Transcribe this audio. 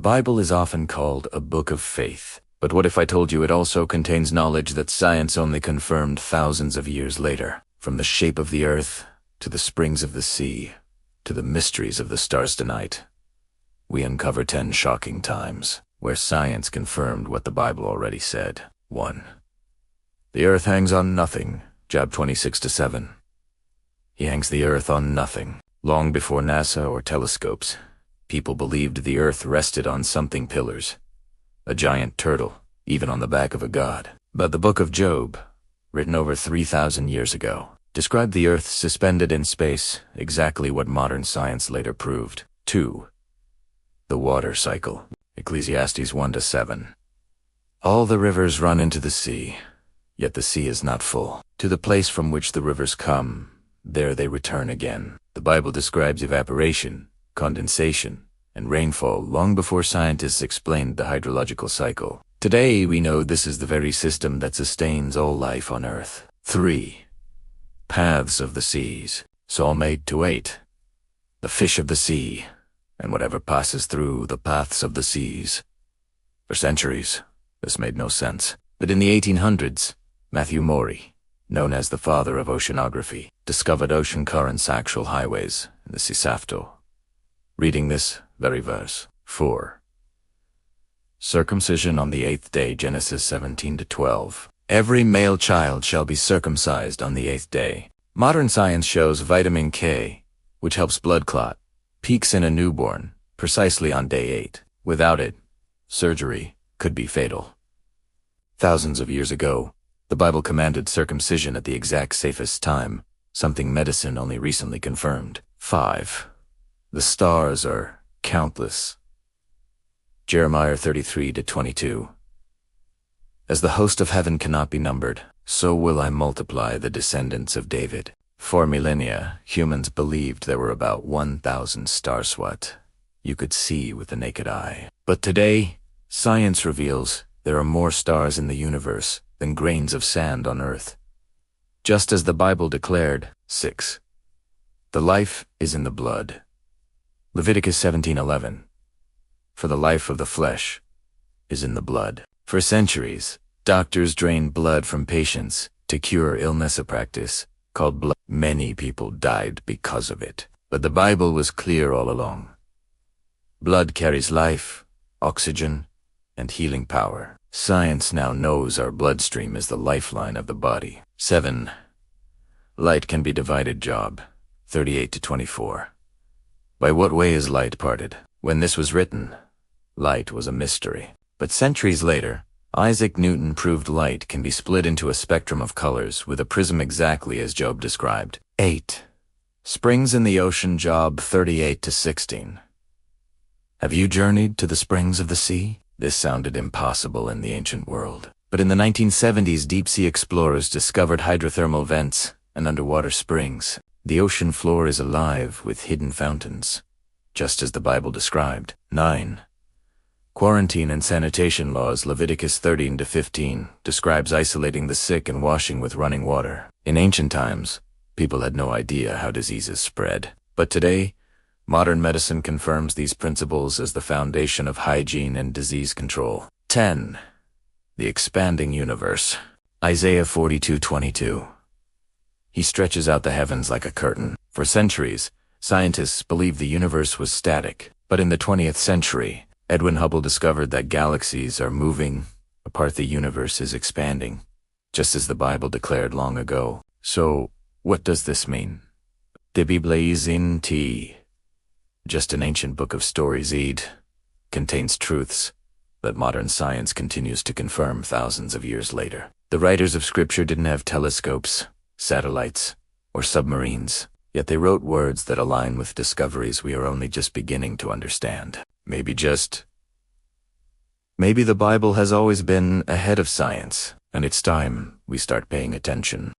Bible is often called a book of faith. But what if I told you it also contains knowledge that science only confirmed thousands of years later? From the shape of the earth, to the springs of the sea, to the mysteries of the stars tonight, we uncover 10 shocking times where science confirmed what the Bible already said. 1. The earth hangs on nothing. Job 26-7. He hangs the earth on nothing. Long before NASA or telescopes, people believed the earth rested on something pillars. A giant turtle, even on the back of a god. But the book of Job, written over 3,000 years ago, described the earth suspended in space, exactly what modern science later proved. 2. The water cycle. Ecclesiastes 1-7. All the rivers run into the sea, yet the sea is not full. To the place from which the rivers come, there they return again. The Bible describes evaporation, condensation, and rainfall long before scientists explained the hydrological cycle. Today we know this is the very system that sustains all life on Earth. 3. Paths of the seas. Psalm 8-8. The fish of the sea, and whatever passes through the paths of the seas. For centuries, this made no sense. But in the 1800s, Matthew Maury, known as the father of oceanography, discovered ocean currents' actual highways in the Sisafto. Reading this very verse. 4. Circumcision on the 8th day, Genesis 17-12. Every male child shall be circumcised on the 8th day. Modern science shows vitamin K, which helps blood clot, peaks in a newborn precisely on day 8. Without it, surgery could be fatal. Thousands of years ago, the Bible commanded circumcision at the exact safest time, something medicine only recently confirmed. 5. The stars are countless. Jeremiah 33-22. As the host of heaven cannot be numbered, so will I multiply the descendants of David. For millennia, humans believed there were about 1,000 stars what you could see with the naked eye. But today, science reveals there are more stars in the universe than grains of sand on Earth. Just as the Bible declared. 6. The life is in the blood. Leviticus 17:11. For the life of the flesh is in the blood. For centuries, doctors drained blood from patients to cure illness, a practice called blood. Many people died because of it. But the Bible was clear all along. Blood carries life, oxygen, and healing power. Science now knows our bloodstream is the lifeline of the body. 7. Light can be divided. Job 38-24. By what way is light parted? When this was written, light was a mystery. But centuries later, Isaac Newton proved light can be split into a spectrum of colors with a prism exactly as Job described. 8. Springs in the ocean. Job 38-16. Have you journeyed to the springs of the sea? This sounded impossible in the ancient world. But in the 1970s, deep-sea explorers discovered hydrothermal vents and underwater springs. The ocean floor is alive with hidden fountains, just as the Bible described. 9. Quarantine and sanitation laws. Leviticus 13-15 describes isolating the sick and washing with running water. In ancient times, people had no idea how diseases spread. But today, modern medicine confirms these principles as the foundation of hygiene and disease control. 10. The expanding universe. Isaiah 42:22. He stretches out the heavens like a curtain. For centuries, scientists believed the universe was static. But in the 20th century, Edwin Hubble discovered that galaxies are moving, a part of the universe is expanding, just as the Bible declared long ago. So, what does this mean? The Bible isn't just an ancient book of stories. It contains truths that modern science continues to confirm thousands of years later. The writers of Scripture didn't have telescopes, satellites, or submarines, yet they wrote words that align with discoveries we are only just beginning to understand. Maybe the Bible has always been ahead of science, and it's time we start paying attention.